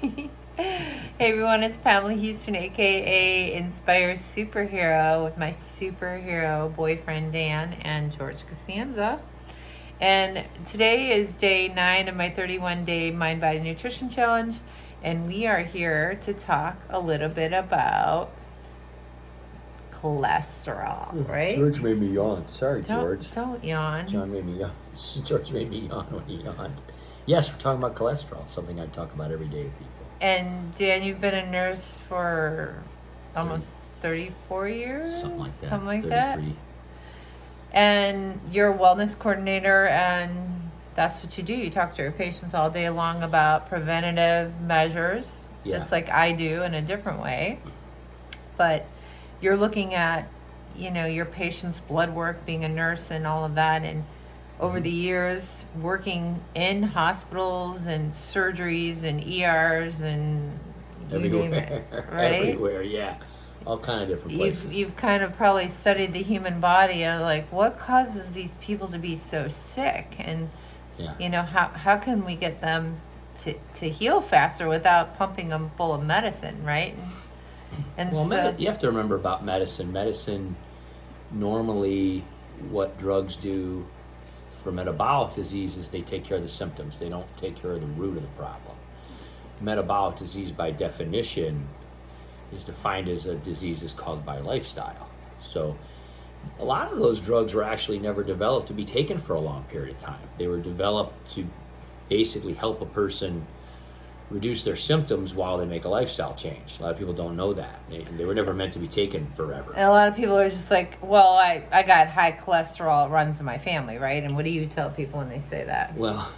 Hey everyone, it's Pamela Houston, aka Inspire Superhero, with my superhero boyfriend Dan and George Costanza. And today is day 9 of my 31-day Mind Body Nutrition Challenge, and we are here to talk a little bit about cholesterol, right? George made me yawn. Sorry, George. Don't yawn. John made me yawn. George made me yawn when he yawned. Yes, we're talking about cholesterol, something I talk about every day to people. And Dan, you've been a nurse for almost 34 years? Something like that. Something like 33. that? And you're a wellness coordinator, and that's what you do. You talk to your patients all day long about preventative measures, just like I do in a different way. But you're looking at, your patient's blood work, being a nurse and all of that, and over the years working in hospitals and surgeries and ERs and you name it, right? Everywhere, yeah. All kind of different places. You've kind of probably studied the human body and like what causes these people to be so sick, and how can we get them to heal faster without pumping them full of medicine, right? And well, you have to remember about medicine. Medicine, normally what drugs do for metabolic diseases, they take care of the symptoms. They don't take care of the root of the problem. Metabolic disease, by definition, is defined as a disease that's caused by lifestyle. So a lot of those drugs were actually never developed to be taken for a long period of time. They were developed to basically help a person reduce their symptoms while they make a lifestyle change. A lot of people don't know that. They were never meant to be taken forever. And a lot of people are just like, well, I got high cholesterol, it runs in my family, right? And what do you tell people when they say that? Well,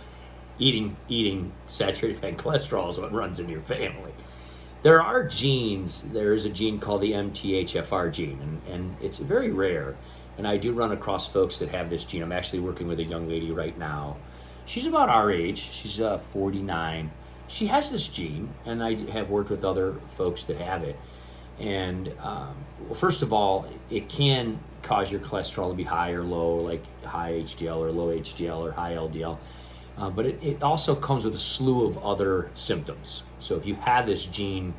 eating saturated fat and cholesterol is what runs in your family. There are genes. There is a gene called the MTHFR gene, and it's very rare. And I do run across folks that have this gene. I'm actually working with a young lady right now. She's about our age. She's 49. She has this gene, and I have worked with other folks that have it. And well, first of all, it can cause your cholesterol to be high or low, like high HDL or low HDL or high LDL. But it also comes with a slew of other symptoms. So if you have this gene,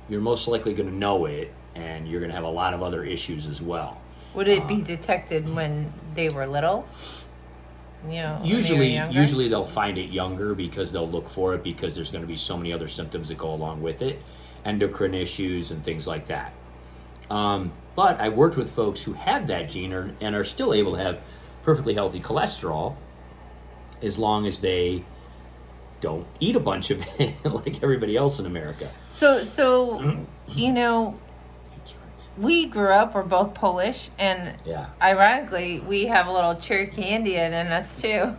you're most likely going to know it, and you're going to have a lot of other issues as well. Would it be detected when they were little? Usually they'll find it younger because they'll look for it because there's going to be so many other symptoms that go along with it, endocrine issues and things like that. But I've worked with folks who have that gene and are still able to have perfectly healthy cholesterol as long as they don't eat a bunch of it like everybody else in America. So we grew up, we're both Polish, and ironically, we have a little Cherokee Indian in us too.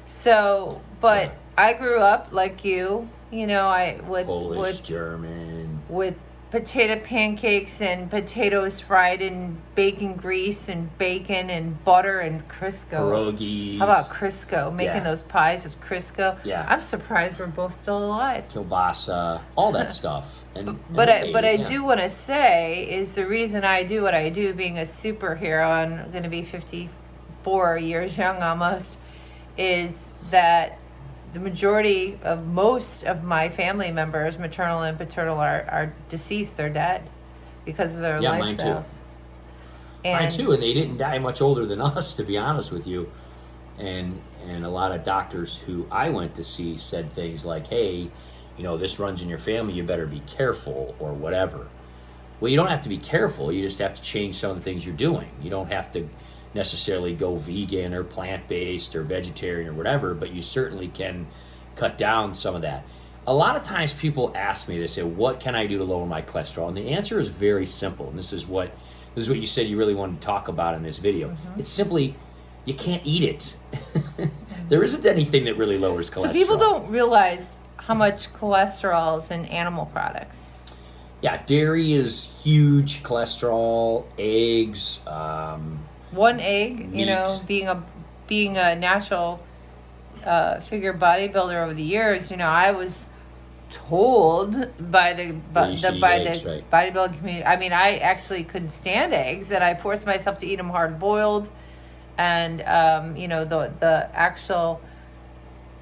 So, but I grew up like you, Polish, German, with potato pancakes and potatoes fried in bacon grease and bacon and butter and Crisco. Pierogies. How about Crisco? Making those pies with Crisco. Yeah. I'm surprised we're both still alive. Kielbasa, all that stuff. I do want to say is the reason I do what I do, being a superhero, and I'm going to be 54 years young almost, is that the majority of most of my family members, maternal and paternal, are deceased. They're dead because of their lifestyles. Mine too. Mine too, and they didn't die much older than us, to be honest with you. And a lot of doctors who I went to see said things like, hey, this runs in your family, you better be careful, or whatever. Well, you don't have to be careful. You just have to change some of the things you're doing. You don't have to necessarily go vegan or plant-based or vegetarian or whatever, but you certainly can cut down some of that. A lot of times people ask me, they say, what can I do to lower my cholesterol? And the answer is very simple. And this is what you said you really wanted to talk about in this video. Mm-hmm. It's simply, you can't eat it. There isn't anything that really lowers cholesterol. So people don't realize how much cholesterol is in animal products. Yeah, dairy is huge cholesterol, eggs, one egg, meat. being a natural figure bodybuilder over the years, I was told by the bodybuilding community. I mean, I actually couldn't stand eggs, and I forced myself to eat them hard boiled, and the actual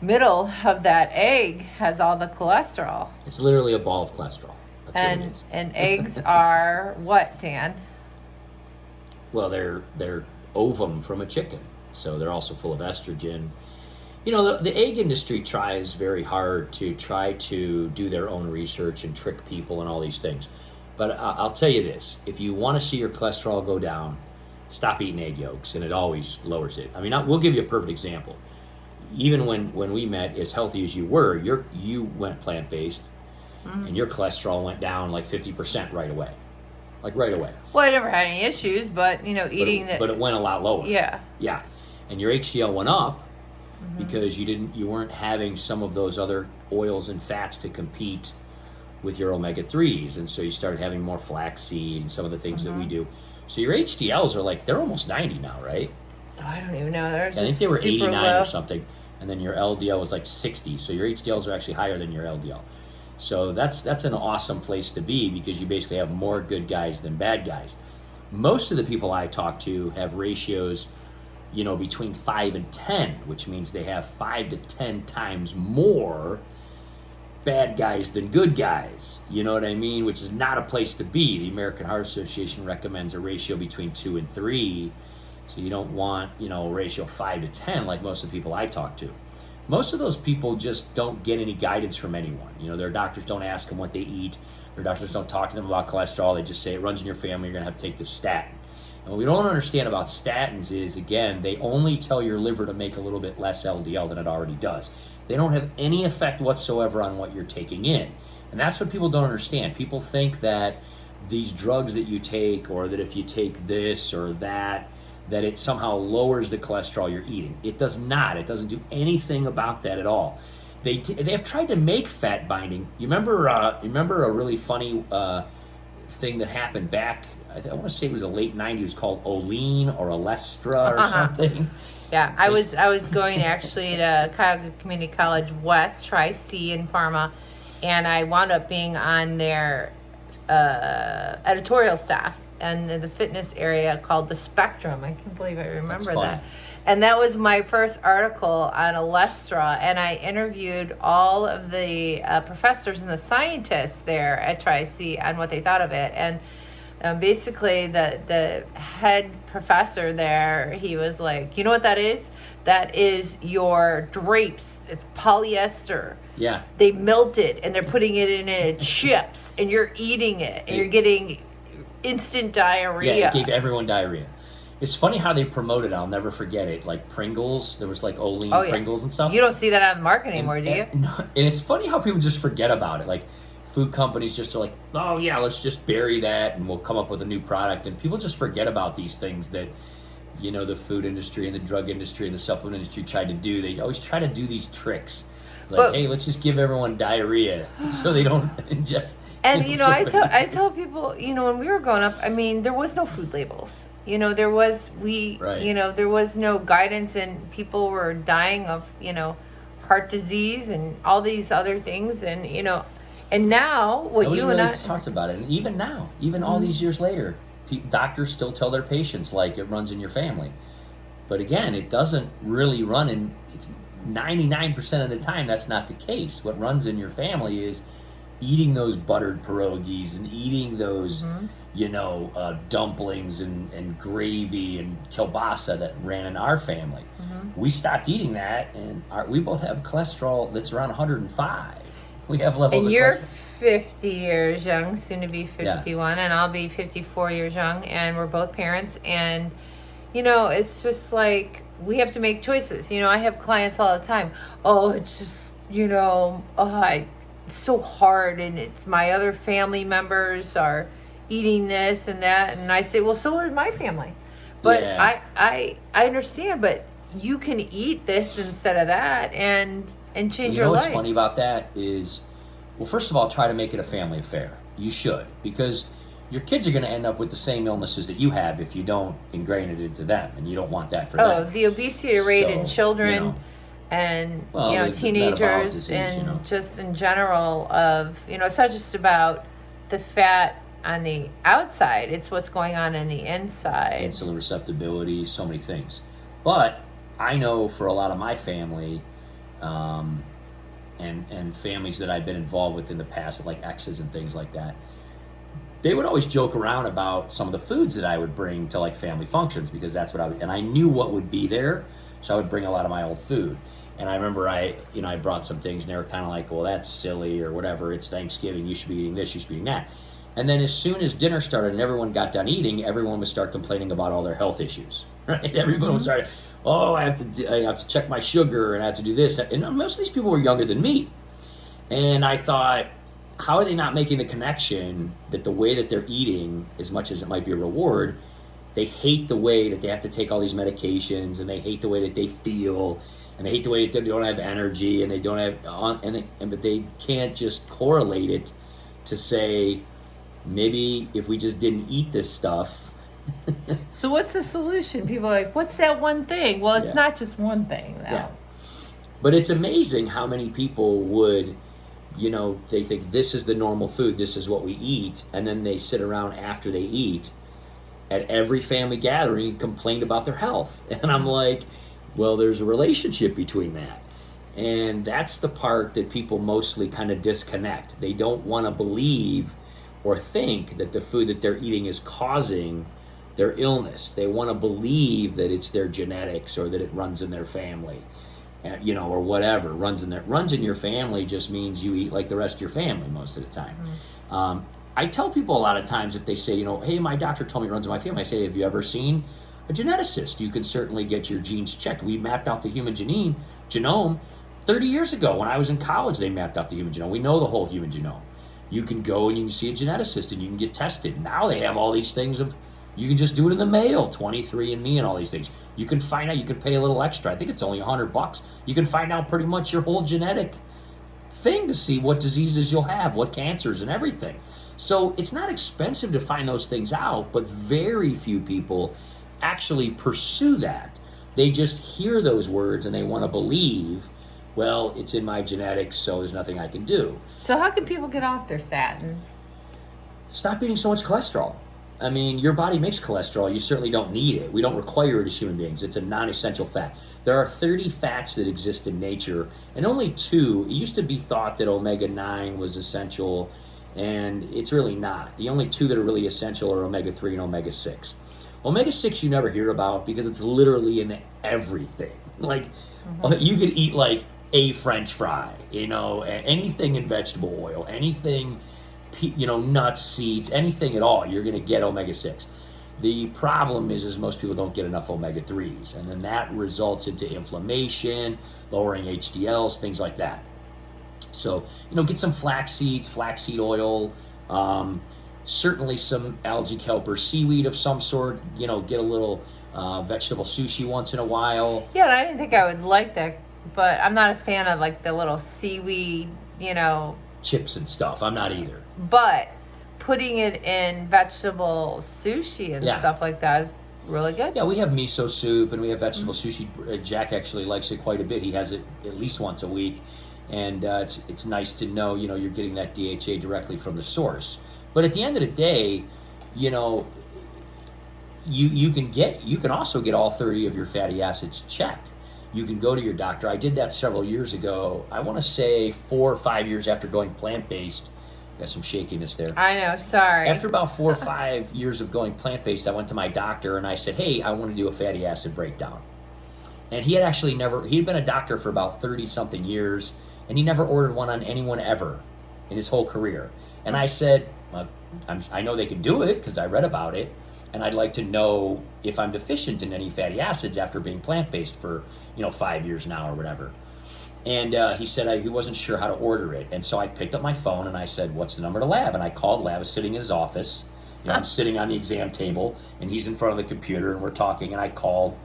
middle of that egg has all the cholesterol. It's literally a ball of cholesterol. That's what it is. And eggs are what, Dan? Well, they're ovum from a chicken, so they're also full of estrogen. You know, the egg industry tries very hard to try to do their own research and trick people and all these things. But I'll tell you this: if you want to see your cholesterol go down, stop eating egg yolks, and it always lowers it. I mean, we'll give you a perfect example. Even when we met, as healthy as you were, you went plant-based, and your cholesterol went down like 50% right away. Like right away. Well, I never had any issues, but, eating But it went a lot lower. Yeah. Yeah. And your HDL went up because you weren't having some of those other oils and fats to compete with your omega-3s, and so you started having more flaxseed and some of the things that we do. So your HDLs are they're almost 90 now, right? Oh, I don't even know. They're just I think they were super 89 low. or something, and then your LDL was like 60. So your HDLs are actually higher than your LDL. So that's an awesome place to be because you basically have more good guys than bad guys. Most of the people I talk to have ratios, between 5 and 10, which means they have 5 to 10 times more bad guys than good guys. You know what I mean? Which is not a place to be. The American Heart Association recommends a ratio between 2 and 3. So you don't want, a ratio 5 to 10 like most of the people I talk to. Most of those people just don't get any guidance from anyone. Their doctors don't ask them what they eat. Their doctors don't talk to them about cholesterol. They just say it runs in your family. You're going to have to take this statin. And what we don't understand about statins is, again, they only tell your liver to make a little bit less LDL than it already does. They don't have any effect whatsoever on what you're taking in. And that's what people don't understand. People think that these drugs that you take, or that if you take this or that it somehow lowers the cholesterol you're eating. It does not. It doesn't do anything about that at all. They have tried to make fat binding. You remember a really funny thing that happened back, I want to say it was the late 90s, it was called Olean or Olestra or something. Yeah, I was going actually to Cuyahoga Community College West, Tri-C in Parma, and I wound up being on their editorial staff and the fitness area called The Spectrum. I can't believe I remember that. And that was my first article on Olestra, and I interviewed all of the professors and the scientists there at Tri-C on what they thought of it. And basically the head professor there, he was like, you know what that is? That is your drapes. It's polyester. Yeah. They melt it and they're putting it in chips, and you're eating it, and you're getting instant diarrhea. Yeah, it gave everyone diarrhea. It's funny how they promoted it. I'll never forget it. Like Pringles, there was like Olean Pringles and stuff. You don't see that on the market anymore, do you? And it's funny how people just forget about it. Like food companies just are like, oh yeah, let's just bury that and we'll come up with a new product. And people just forget about these things that, the food industry and the drug industry and the supplement industry tried to do. They always try to do these tricks. Like, hey, let's just give everyone diarrhea so they don't ingest. And I tell people, when we were growing up, I mean, there was no food labels. There was no guidance, and people were dying of, heart disease and all these other things, and and now what Nobody you and really I talked about it, and even now, all these years later, doctors still tell their patients like it runs in your family, but again, it doesn't really run in. It's 99% of the time that's not the case. What runs in your family is eating those buttered pierogies and eating those, dumplings and gravy and kielbasa that ran in our family. We stopped eating that, and we both have cholesterol that's around 105. We have levels and of you're cholesterol. 50 years young, soon to be 51, and I'll be 54 years young, and we're both parents, and it's just like we have to make choices. I have clients all the time. Oh, it's just it's so hard, and it's my other family members are eating this and that, and I say, well, so is my family, but Yeah. I understand, but you can eat this instead of that and change your life. What's funny about that is, well, first of all, try to make it a family affair. You should, because your kids are going to end up with the same illnesses that you have if you don't ingrain it into them, and you don't want that for them. The obesity rate in children, and the teenagers, metabolic disease, and just in general of it's not just about the fat on the outside, it's what's going on in the inside. Insulin receptibility, so many things. But I know for a lot of my family, and families that I've been involved with in the past, with like exes and things like that, they would always joke around about some of the foods that I would bring to like family functions, because that's what and I knew what would be there, so I would bring a lot of my old food. And I remember I brought some things and they were kind of like, well, that's silly or whatever. It's Thanksgiving. You should be eating this. You should be eating that. And then as soon as dinner started and everyone got done eating, everyone would start complaining about all their health issues, right? Everyone would start, oh, I have to check my sugar and I have to do this. And most of these people were younger than me. And I thought, how are they not making the connection that the way that they're eating, as much as it might be a reward, they hate the way that they have to take all these medications, and they hate the way that they feel, and they hate the way that they don't have energy, and they don't have, but they can't just correlate it to say, maybe if we just didn't eat this stuff. So what's the solution? People are like, what's that one thing? Well, it's not just one thing, though. Yeah. But it's amazing how many people would, they think this is the normal food, this is what we eat, and then they sit around after they eat at every family gathering and complain about their health. And I'm like, well, there's a relationship between that. And that's the part that people mostly kind of disconnect. They don't want to believe or think that the food that they're eating is causing their illness. They want to believe that it's their genetics or that it runs in their family, or whatever. Runs in your family just means you eat like the rest of your family most of the time. I tell people a lot of times if they say, hey, my doctor told me it runs in my family, I say, have you ever seen a geneticist? You can certainly get your genes checked. We mapped out the human genome 30 years ago. When I was in college, they mapped out the human genome. We know the whole human genome. You can go and you can see a geneticist and you can get tested. Now they have all these things you can just do it in the mail, 23andMe and all these things. You can find out, you can pay a little extra. I think it's only $100. You can find out pretty much your whole genetic thing to see what diseases you'll have, what cancers and everything. So it's not expensive to find those things out, but very few people actually pursue that. They just hear those words and they want to believe, well, it's in my genetics, so there's nothing I can do. So how can people get off their statins? Stop eating so much cholesterol. I mean, your body makes cholesterol. You certainly don't need it. We don't require it as human beings. It's a non-essential fat. There are 30 fats that exist in nature, and only 2. It used to be thought that omega-9 was essential, and it's really not. The only 2 that are really essential are omega-3 and omega-6. Omega-6 you never hear about because it's literally in everything. Like, you could eat like a French fry, anything in vegetable oil, anything, nuts, seeds, anything at all, you're going to get omega-6. The problem is most people don't get enough omega-3s, and then that results into inflammation, lowering HDLs, things like that. So, get some flax seeds, flaxseed oil, certainly some algae, kelp, or seaweed of some sort. Get a little vegetable sushi once in a while. Yeah, and I didn't think I would like that, but I'm not a fan of like the little seaweed, chips and stuff. I'm not either. But putting it in vegetable sushi and stuff like that is really good. Yeah, we have miso soup and we have vegetable sushi. Jack actually likes it quite a bit. He has it at least once a week. And it's nice to know, you're getting that DHA directly from the source. But at the end of the day, you can also get all 30 of your fatty acids checked. You can go to your doctor. I did that several years ago. I want to say 4 or 5 years after going plant-based. Got some shakiness there. I know, sorry. After about 4 or 5 years of going plant-based, I went to my doctor and I said, hey, I want to do a fatty acid breakdown. And he had been a doctor for about 30-something years, and he never ordered one on anyone ever in his whole career. And I said, well, I know they can do it because I read about it, and I'd like to know if I'm deficient in any fatty acids after being plant-based for 5 years now or whatever. And he said he wasn't sure how to order it. And so I picked up my phone and I said, what's the number to lab? And I called lab. I was sitting in his office. I'm sitting on the exam table, and he's in front of the computer, and we're talking. And I called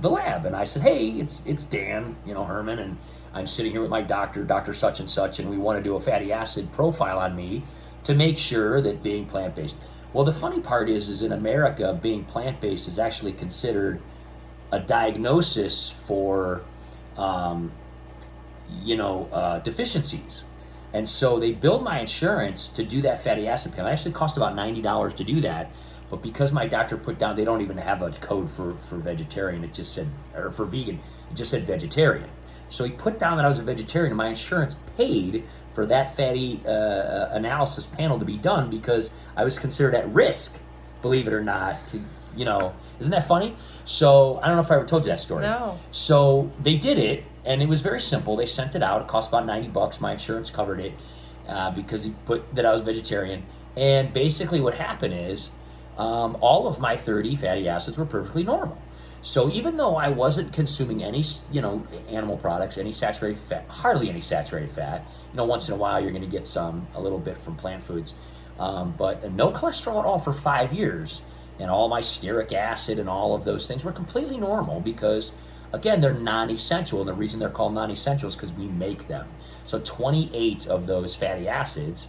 the lab, and I said, hey, it's Dan, Herman, and I'm sitting here with my doctor, Dr. Such and Such, and we want to do a fatty acid profile on me to make sure that being plant-based. Well, the funny part is in America, being plant-based is actually considered a diagnosis for deficiencies. And so they billed my insurance to do that fatty acid panel. It actually cost about $90 to do that. But because my doctor put down, they don't even have a code for vegetarian. It just said, or for vegan, it just said vegetarian. So he put down that I was a vegetarian, and my insurance paid for that fatty analysis panel to be done because I was considered at risk, believe it or not. You know, isn't that funny? So I don't know if I ever told you that story. No. So they did it, and it was very simple. They sent it out. It cost about $90. My insurance covered it because he put that I was vegetarian. And basically what happened is all of my 30 fatty acids were perfectly normal. So even though I wasn't consuming any, animal products, any saturated fat, hardly any saturated fat, once in a while you're going to get a little bit from plant foods, but no cholesterol at all for 5 years, and all my stearic acid and all of those things were completely normal because, again, they're non-essential, and the reason they're called non-essential is because we make them. So 28 of those fatty acids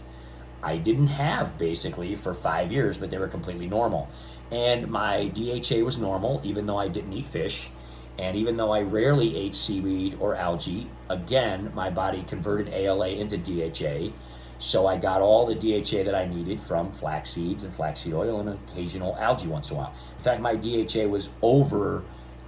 I didn't have basically for 5 years, but they were completely normal. And my DHA was normal, even though I didn't eat fish. And even though I rarely ate seaweed or algae, again, my body converted ALA into DHA. So I got all the DHA that I needed from flax seeds and flaxseed oil and occasional algae once in a while. In fact, my DHA was over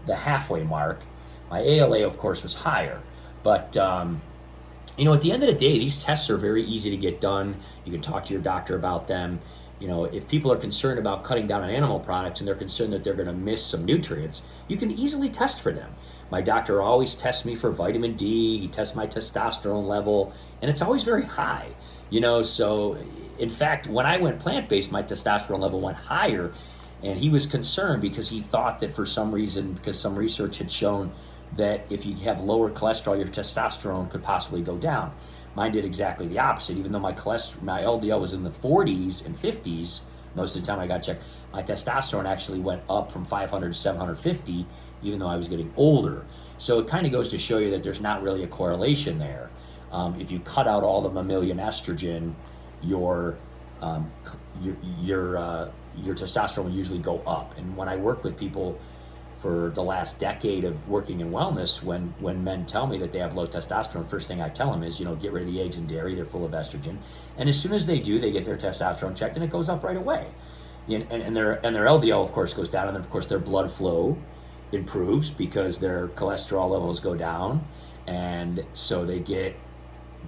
the halfway mark. My ALA, of course, was higher. But, at the end of the day, these tests are very easy to get done. You can talk to your doctor about them. If people are concerned about cutting down on animal products and they're concerned that they're going to miss some nutrients, you can easily test for them. My doctor always tests me for vitamin D. He tests my testosterone level, and it's always very high. So in fact, when I went plant-based, my testosterone level went higher, and he was concerned because he thought that for some reason, because some research had shown that if you have lower cholesterol, your testosterone could possibly go down. Mine did exactly the opposite. Even though my LDL was in the 40s and 50s, most of the time I got checked, my testosterone actually went up from 500 to 750, even though I was getting older. So it kind of goes to show you that there's not really a correlation there. If you cut out all the mammalian estrogen, your testosterone will usually go up. And when I work with people for the last decade of working in wellness, when men tell me that they have low testosterone, first thing I tell them is, get rid of the eggs and dairy, they're full of estrogen. And as soon as they do, they get their testosterone checked and it goes up right away. And their LDL, of course, goes down, and then, of course, their blood flow improves because their cholesterol levels go down, and so they get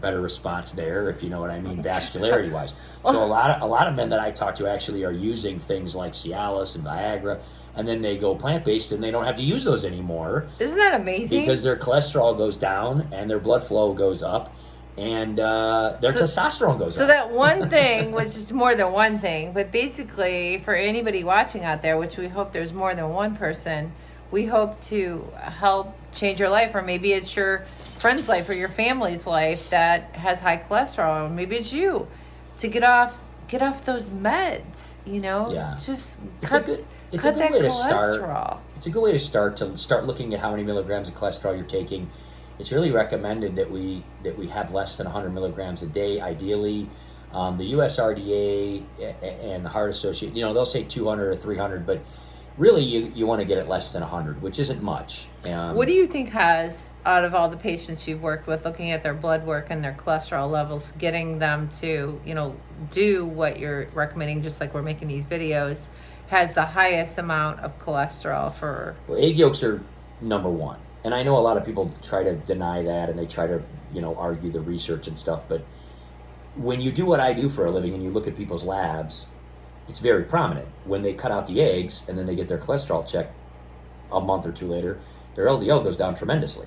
better response there, if you know what I mean, vascularity wise. So a lot of men that I talk to actually are using things like Cialis and Viagra, and then they go plant-based and they don't have to use those anymore. Isn't that amazing? Because their cholesterol goes down and their blood flow goes up, and their testosterone goes up. So that one thing was just more than one thing, but basically for anybody watching out there, which we hope there's more than one person, we hope to help change your life, or maybe it's your friend's life or your family's life that has high cholesterol, or maybe it's you, to get off those meds, Yeah. just It's cut a good that way to cholesterol. start. It's a good way to start looking at how many milligrams of cholesterol you're taking. It's really recommended that we have less than 100 milligrams a day, ideally. The USRDA and the Heart Association, they'll say 200 or 300, but really you want to get it less than 100, which isn't much. What do you think has, out of all the patients you've worked with, looking at their blood work and their cholesterol levels, getting them to, do what you're recommending, just like we're making these videos, has the highest amount of cholesterol for? Well, egg yolks are number one. And I know a lot of people try to deny that, and they try to, argue the research and stuff. But when you do what I do for a living and you look at people's labs, it's very prominent. When they cut out the eggs and then they get their cholesterol checked a month or two later, their LDL goes down tremendously.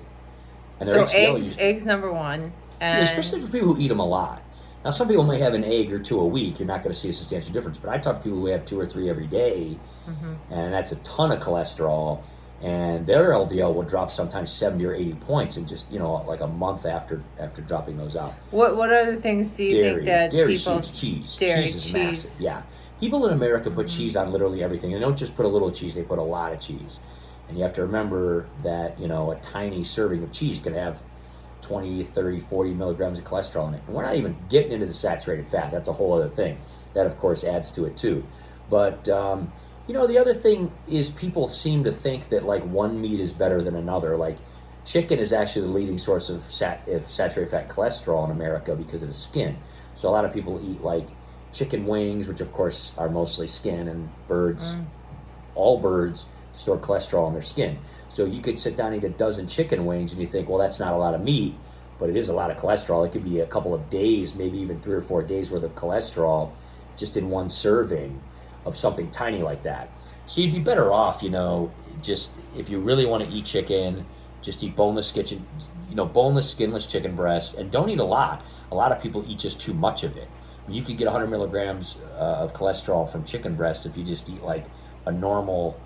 And their eggs number one. And especially for people who eat them a lot. Now, some people may have an egg or two a week. You're not going to see a substantial difference. But I talk to people who have 2 or 3 every day, and that's a ton of cholesterol. And their LDL will drop sometimes 70 or 80 points in just, like a month after dropping those out. What other things do you think that dairy, people... cheese. Dairy, cheese is massive. Yeah. People in America put cheese on literally everything. They don't just put a little cheese, they put a lot of cheese. And you have to remember that, a tiny serving of cheese could have 20, 30, 40 milligrams of cholesterol in it. And we're not even getting into the saturated fat. That's a whole other thing. That, of course, adds to it, too. But, the other thing is people seem to think that, one meat is better than another. Like, chicken is actually the leading source of saturated fat cholesterol in America because of the skin. So a lot of people eat, chicken wings, which, of course, are mostly skin, and birds, all birds, stored cholesterol in their skin. So you could sit down and eat a dozen chicken wings and you think, well, that's not a lot of meat, but it is a lot of cholesterol. It could be a couple of days, maybe even 3 or 4 days worth of cholesterol just in one serving of something tiny like that. So you'd be better off, just if you really want to eat chicken, just eat boneless, skinless chicken breast, and don't eat a lot. A lot of people eat just too much of it. You could get 100 milligrams of cholesterol from chicken breast if you just eat like a normal,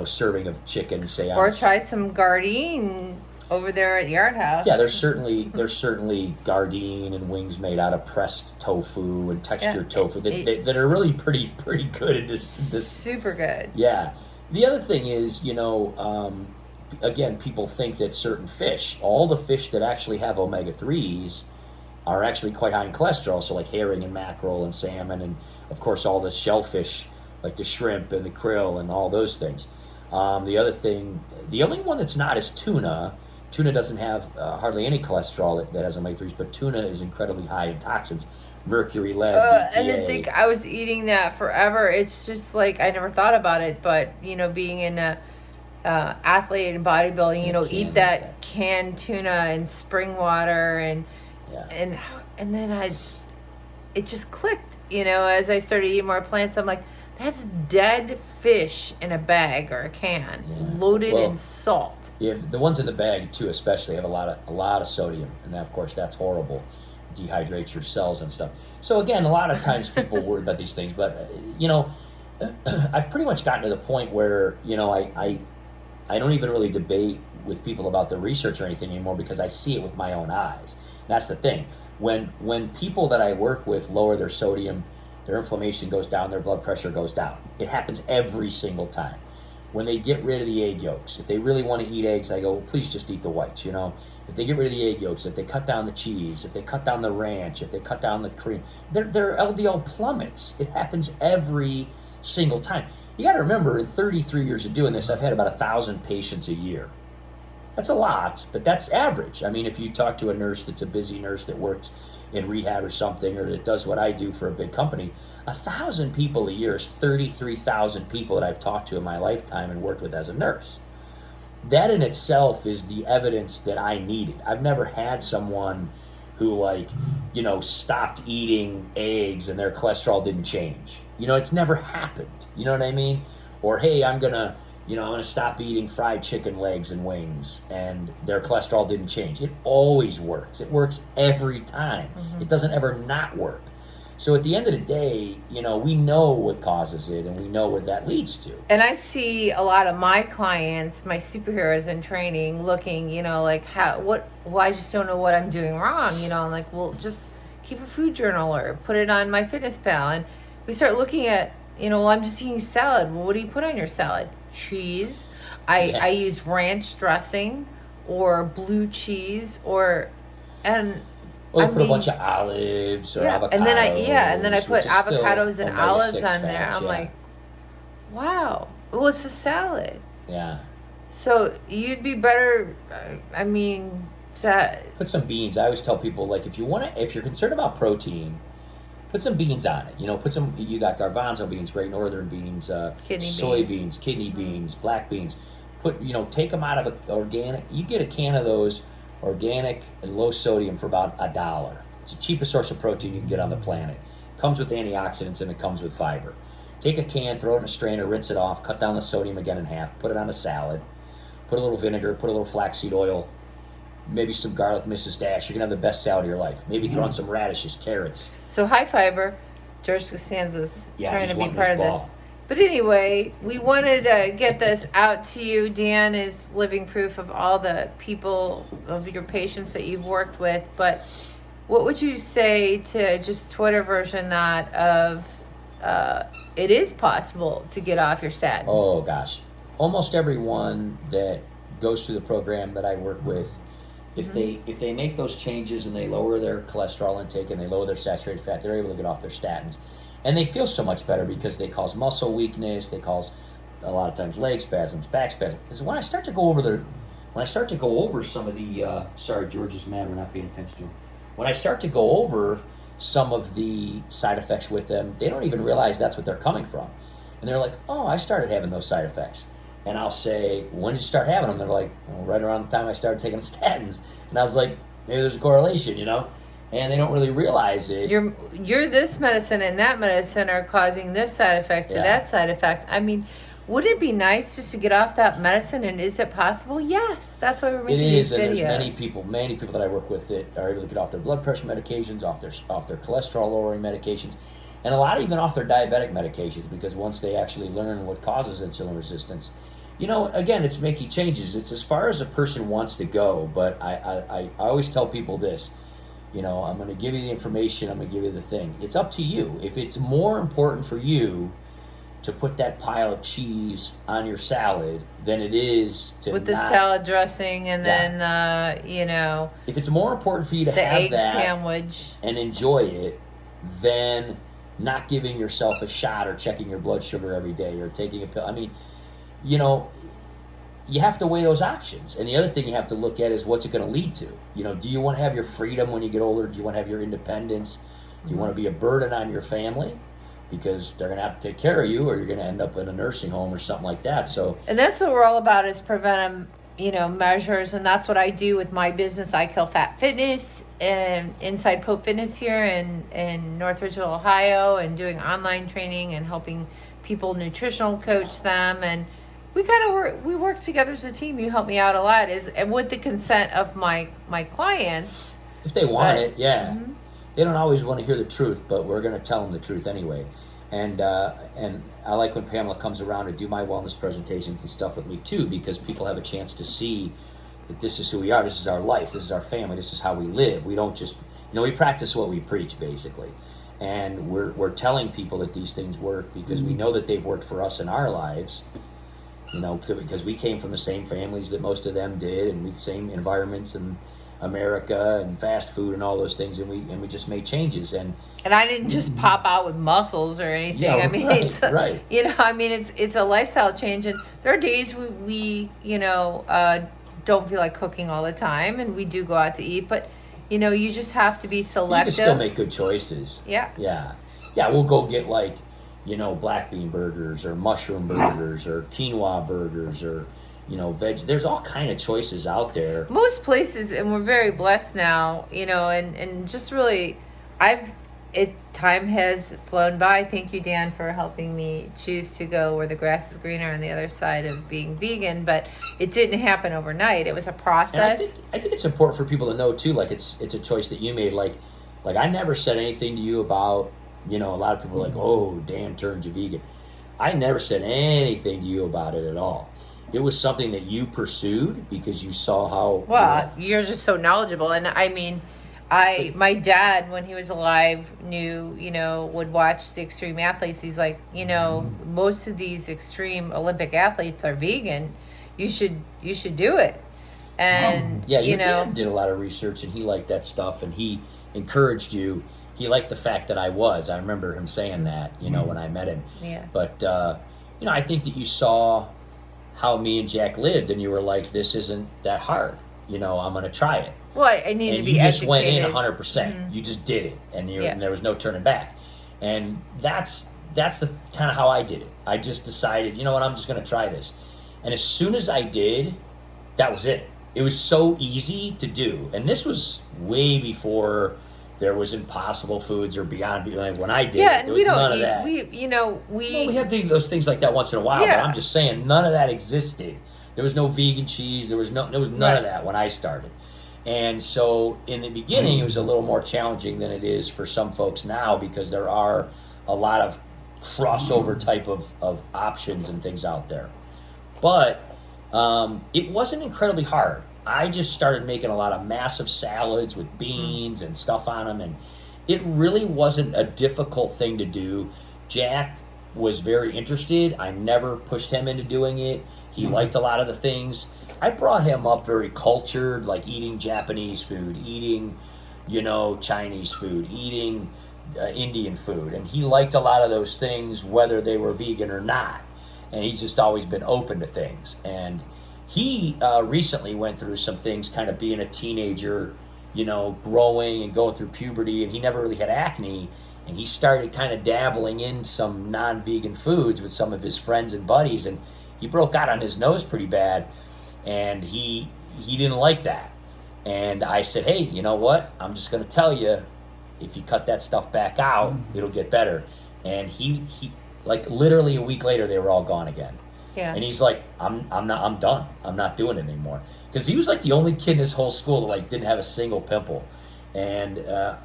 serving of chicken, say. Or try some Gardein over there at Yard House. Yeah, there's certainly Gardein and wings made out of pressed tofu and textured tofu that are really pretty good at this. Super good. Yeah. The other thing is, again, people think that certain fish, all the fish that actually have omega-3s are actually quite high in cholesterol, so like herring and mackerel and salmon and, of course, all the shellfish, like the shrimp and the krill and all those things. The other thing, the only one that's not is tuna. Tuna doesn't have hardly any cholesterol that has omega-3s, but tuna is incredibly high in toxins. Mercury, lead, BPA. And I think I was eating that forever. It's just like, I never thought about it, but, being in a athlete and bodybuilding, eat that canned tuna and spring water and then it just clicked, as I started eating more plants. I'm like, that's dead fish in a bag or a can, loaded in salt. Yeah, the ones in the bag too, especially, have a lot of sodium, and of course that's horrible. Dehydrates your cells and stuff. So again, a lot of times people worry about these things, but I've pretty much gotten to the point where I don't even really debate with people about the research or anything anymore because I see it with my own eyes. That's the thing. When people that I work with lower their sodium, their inflammation goes down, their blood pressure goes down. It happens every single time. When they get rid of the egg yolks, if they really want to eat eggs, I go, well, please just eat the whites, If they get rid of the egg yolks, if they cut down the cheese, if they cut down the ranch, if they cut down the cream, their LDL plummets. It happens every single time. You got to remember, in 33 years of doing this, I've had about 1,000 patients a year. That's a lot, but that's average. I mean, if you talk to a nurse that's a busy nurse that works in rehab or something, or that does what I do for a big company, 1,000 people a year is 33,000 people that I've talked to in my lifetime and worked with as a nurse. That in itself is the evidence that I needed. I've never had someone who stopped eating eggs and their cholesterol didn't change. It's never happened. You know what I mean? Or, hey, I'm gonna stop eating fried chicken legs and wings, and their cholesterol didn't change. It always works. It works every time. Mm-hmm. It doesn't ever not work. So at the end of the day, we know what causes it, and we know what that leads to. And I see a lot of my clients, my superheroes in training, looking, I just don't know what I'm doing wrong. I'm like, well, just keep a food journal or put it on MyFitnessPal. And we start looking at, I'm just eating salad. Well, what do you put on your salad? Cheese. I use ranch dressing or blue cheese Or put a bunch of olives or avocados. And then I put avocados and olives on there. I'm like, wow, what's a salad? Yeah. So you'd be better. Put some beans. I always tell people, if you're concerned about protein, put some beans on it. You got garbanzo beans, Great Northern beans, soybeans, kidney beans, black beans. Take them out of an organic. You get a can of those organic and low sodium for about $1. It's the cheapest source of protein you can get on the planet. Comes with antioxidants and it comes with fiber. Take a can, throw it in a strainer, rinse it off, cut down the sodium again in half, put it on a salad, put a little vinegar, put a little flaxseed oil, maybe some garlic Mrs. Dash. You're going to have the best salad of your life. Maybe throw in some radishes, carrots. So high fiber. George Costanza's trying to be part of this. Ball. But anyway, we wanted to get this out to you. Dan is living proof of all the people, of your patients that you've worked with. But what would you say to just Twitter version that of it is possible to get off your statins? Oh, gosh. Almost everyone that goes through the program that I work with, if they make those changes and they lower their cholesterol intake and they lower their saturated fat, they're able to get off their statins. And they feel so much better because they cause muscle weakness, they cause a lot of times leg spasms, back spasms. So when I start to go over some of the sorry, George is mad we're not paying attention to him. When I start to go over some of the side effects with them, they don't even realize that's what they're coming from. And they're like, oh, I started having those side effects. And I'll say, when did you start having them? They're like, well, right around the time I started taking statins. And I was like, maybe there's a correlation, you know? And they don't really realize it. You're this medicine and that medicine are causing this side effect to that side effect. I mean, would it be nice just to get off that medicine? And is it possible? Yes. That's why we're making these videos. It is, and there's many people that I work with that are able to get off their blood pressure medications, off their cholesterol lowering medications, and a lot even off their diabetic medications, because once they actually learn what causes insulin resistance, you know, again, it's making changes. It's as far as a person wants to go, but I always tell people this, you know, I'm going to give you the information, I'm going to give you the thing. It's up to you. If it's more important for you to put that pile of cheese on your salad than it is to with the salad dressing and then, you know, if it's more important for you to the have egg that sandwich and enjoy it than not giving yourself a shot or checking your blood sugar every day or taking a pill. I mean, you know, you have to weigh those options. And the other thing you have to look at is what's it going to lead to? You know, do you want to have your freedom when you get older? Do you want to have your independence? Do you want to be a burden on your family? Because they're going to have to take care of you, or you're going to end up in a nursing home or something like that. So, and that's what we're all about, is preventive, you know, measures. And that's what I do with my business, I Kill Fat Fitness, and Inside Pope Fitness here in North Ridgeville, Ohio, and doing online training and helping people nutritional coach them. And we work together as a team. You help me out a lot, and with the consent of my clients. If they want it, yeah. Mm-hmm. They don't always want to hear the truth, but we're going to tell them the truth anyway. And I like when Pamela comes around to do my wellness presentations and stuff with me too, because people have a chance to see that this is who we are, this is our life, this is our family, this is how we live. We don't just, you know, we practice what we preach, basically. And we're telling people that these things work because we know that they've worked for us in our lives, you know, because we came from the same families that most of them did, and the same environments and America and fast food and all those things, and we just made changes. And I didn't just pop out with muscles or anything. Yeah, I mean, right, it's right. You know, I mean, it's a lifestyle change, and there are days we you know, don't feel like cooking all the time, and we do go out to eat, but you know, you just have to be selective. You can still make good choices. Yeah. We'll go get, like, you know, black bean burgers or mushroom burgers or quinoa burgers or, you know, veg. There's all kind of choices out there. Most places, and we're very blessed now, you know, and just really, time has flown by. Thank you, Dan, for helping me choose to go where the grass is greener on the other side of being vegan. But it didn't happen overnight. It was a process. And I think it's important for people to know too. Like, it's a choice that you made. Like I never said anything to you about, you know, a lot of people are like, oh, Dan turned you vegan. I never said anything to you about it at all. It was something that you pursued because you saw how... Well, you're just so knowledgeable. And I mean, my dad, when he was alive, knew, you know, would watch the extreme athletes. He's like, you know, most of these extreme Olympic athletes are vegan. You should do it. And, yeah, you know... dad did a lot of research, and he liked that stuff, and he encouraged you. He liked the fact that I was. I remember him saying that, you know, when I met him. Yeah. But, you know, I think that you saw how me and Jack lived, and you were like, this isn't that hard. You know, I'm going to try it. Well, I need to be educated. And you just went in 100%. Mm-hmm. You just did it, and there was no turning back. And that's the kind of how I did it. I just decided, you know what, I'm just going to try this. And as soon as I did, that was it. It was so easy to do. And this was way before there was Impossible Foods or Beyond. Like when I did it, there was none of that. We have those things like that once in a while, but I'm just saying none of that existed. There was no vegan cheese. There was none of that when I started. And so in the beginning, it was a little more challenging than it is for some folks now, because there are a lot of crossover type of options and things out there. But it wasn't incredibly hard. I just started making a lot of massive salads with beans and stuff on them, and it really wasn't a difficult thing to do. Jack was very interested. I never pushed him into doing it. He liked a lot of the things. I brought him up very cultured, like eating Japanese food, eating, you know, Chinese food, eating Indian food, and he liked a lot of those things, whether they were vegan or not. And he's just always been open to things. And he recently went through some things, kind of being a teenager, you know, growing and going through puberty, and he never really had acne, and he started kind of dabbling in some non-vegan foods with some of his friends and buddies, and he broke out on his nose pretty bad, and he didn't like that. And I said, hey, you know what? I'm just going to tell you, if you cut that stuff back out, it'll get better. And he like literally a week later, they were all gone again. Yeah. And he's like, I'm done. I'm not doing it anymore. Because he was like the only kid in his whole school that like didn't have a single pimple. And a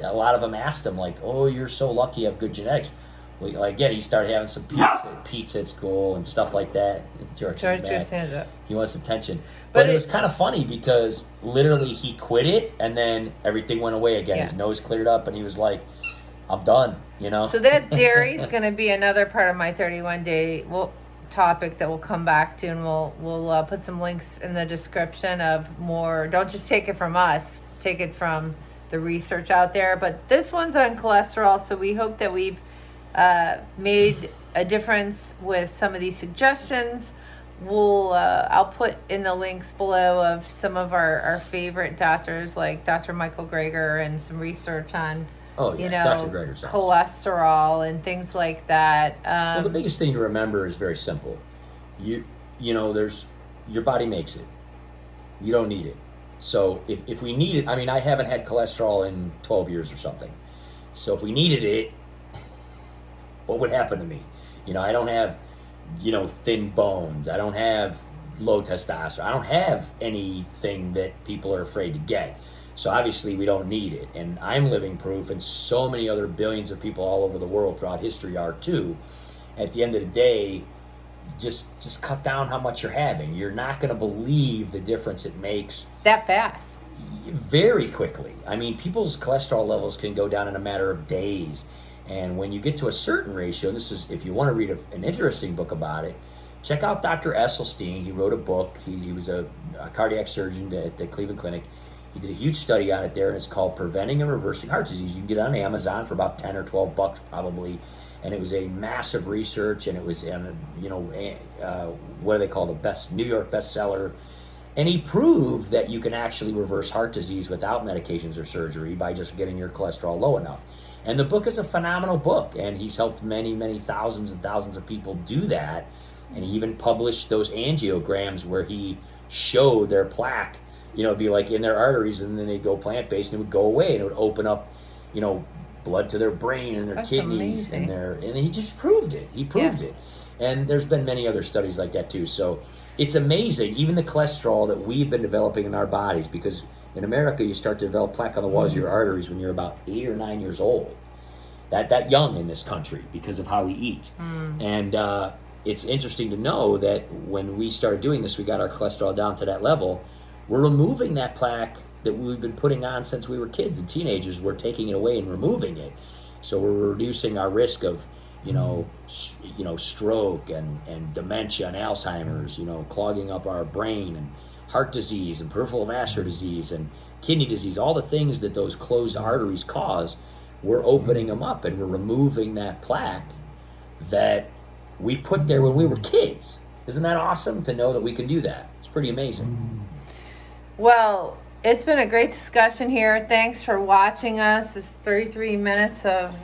lot of them asked him like, oh, you're so lucky you have good genetics. Well, again, he started having some pizza at school and stuff like that. George just stands up. He wants attention. But it was kind of funny because literally he quit it and then everything went away again. His nose cleared up and he was like, I'm done, you know? So that dairy is going to be another part of my 31-day topic that we'll come back to, and we'll put some links in the description of more. Don't just take it from us. Take it from the research out there. But this one's on cholesterol, so we hope that we've made a difference with some of these suggestions. I'll put in the links below of some of our favorite doctors, like Dr. Michael Greger, and some research on Dr. Greger's cholesterol and things like that. Well, the biggest thing to remember is very simple. Your body makes it. You don't need it. So if we need it, I mean, I haven't had cholesterol in 12 years or something. So if we needed it, what would happen to me? I don't have, thin bones. I don't have low testosterone. I don't have anything that people are afraid to get. So obviously we don't need it. And I'm living proof, and so many other billions of people all over the world throughout history are too. At the end of the day, just cut down how much you're having. You're not going to believe the difference it makes. That fast. Very quickly. I mean, people's cholesterol levels can go down in a matter of days. And when you get to a certain ratio, this is, if you want to read an interesting book about it, check out Dr. Esselstyn. He wrote a book. He was a cardiac surgeon at the Cleveland Clinic. He did a huge study on it there, and it's called Preventing and Reversing Heart Disease. You can get it on Amazon for about 10 or 12 bucks probably. And it was a massive research, and it was, what do they call the New York bestseller. And he proved that you can actually reverse heart disease without medications or surgery by just getting your cholesterol low enough. And the book is a phenomenal book, and he's helped many, many thousands and thousands of people do that. And he even published those angiograms where he showed their plaque, it'd be like in their arteries, and then they'd go plant-based, and it would go away, and it would open up, blood to their brain and their kidneys. Amazing. And he just proved it. He proved it. And there's been many other studies like that too. So it's amazing, even the cholesterol that we've been developing in our bodies, because in America, you start to develop plaque on the walls of your arteries when you're about 8 or 9 years old. That young in this country because of how we eat. And it's interesting to know that when we started doing this, we got our cholesterol down to that level. We're removing that plaque that we've been putting on since we were kids and teenagers. We're taking it away and removing it. So we're reducing our risk of, stroke and dementia and Alzheimer's, clogging up our brain, and heart disease and peripheral vascular disease and kidney disease, all the things that those closed arteries cause. We're opening them up, and we're removing that plaque that we put there when we were kids. Isn't that awesome to know that we can do that? It's pretty amazing. Well, it's been a great discussion here. Thanks for watching us. It's 33 minutes of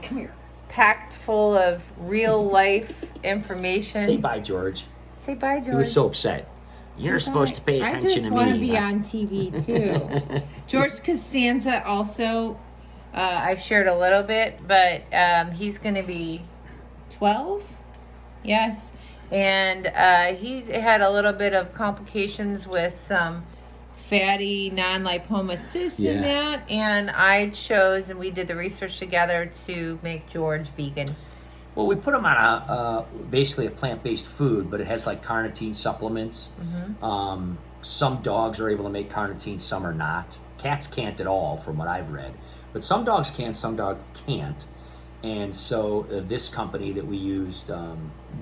packed full of real life information. Say bye, George. Say bye, George. He was so upset. You're supposed to pay attention to me. I just want to be on TV too. George Costanza also, I've shared a little bit, but he's going to be 12. Yes. And he's had a little bit of complications with some fatty non-lipoma cysts in that. And I chose, and we did the research together to make George vegan. Well, we put him on basically a plant-based food, but it has like carnitine supplements. Some dogs are able to make carnitine, some are not. Cats can't at all, from what I've read. But some dogs can, some dogs can't. And so this company that we used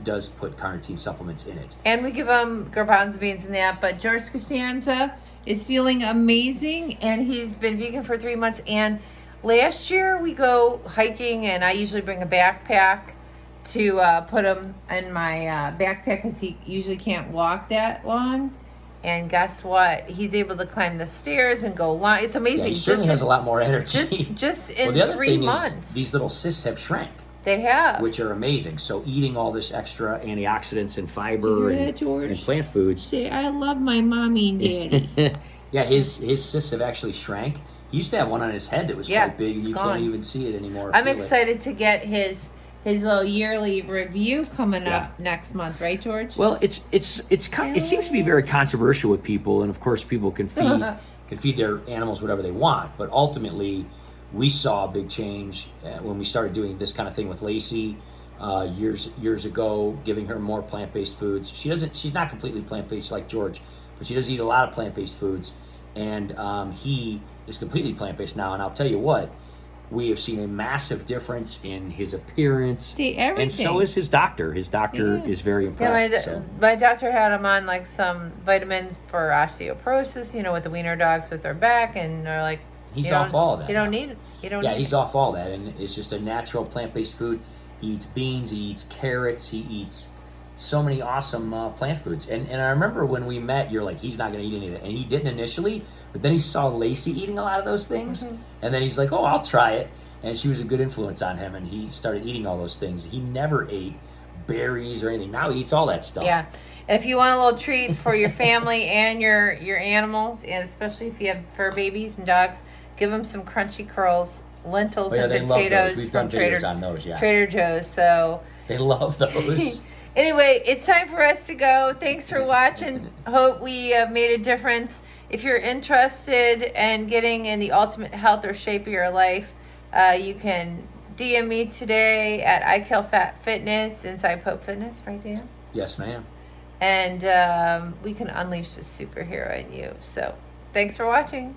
does put carnitine supplements in it. And we give them garbanzo beans in that. But George Costanza is feeling amazing, and he's been vegan for 3 months. And last year we go hiking, and I usually bring a backpack to put him in my backpack because he usually can't walk that long. And guess what? He's able to climb the stairs and go long. It's amazing. Yeah, he certainly has a lot more energy. Just in the other 3 thing months. Is these little cysts have shrank. They have. which are amazing. So eating all this extra antioxidants and fiber Did you hear and, that, George? and plant foods. Say, I love my mommy and daddy. Yeah, his cysts have actually shrank. He used to have one on his head that was Yeah, quite big, and it's you gone. can't even see it anymore. I'm feel it. excited to get his little yearly review coming Yeah. up next month, right, George? Well, it seems to be very controversial with people, and of course, people can feed their animals whatever they want. But ultimately, we saw a big change when we started doing this kind of thing with Lacey years ago, giving her more plant-based foods. She's not completely plant-based like George, but she does eat a lot of plant-based foods, and he is completely plant-based now. And I'll tell you what, we have seen a massive difference in his appearance. See, everything. And so is his doctor. His doctor is very impressed. Yeah, so. my doctor had him on like some vitamins for osteoporosis, with the wiener dogs with their back, and they're like, He's you don't- off all of that You don't now. need it. You don't Yeah, need he's it. off all that, and it's just a natural plant-based food. He eats beans, he eats carrots, he eats so many awesome plant foods. And I remember when we met, you're like, he's not going to eat any of that. And he didn't initially, but then he saw Lacey eating a lot of those things, and then he's like, oh, I'll try it. And she was a good influence on him, and he started eating all those things. He never ate berries or anything. Now he eats all that stuff. Yeah. And if you want a little treat for your family and your animals, and especially if you have fur babies and dogs, give them some crunchy curls, lentils Oh, yeah, and they love potatoes those. We've from done videos on those, yeah. Trader Joe's. So They love those. anyway, it's time for us to go. Thanks for watching. Hope we made a difference. If you're interested in getting in the ultimate health or shape of your life, you can DM me today at iKillFatFitness, Inside Pope Fitness, right, Dan? Yes, ma'am. And we can unleash the superhero in you. So thanks for watching.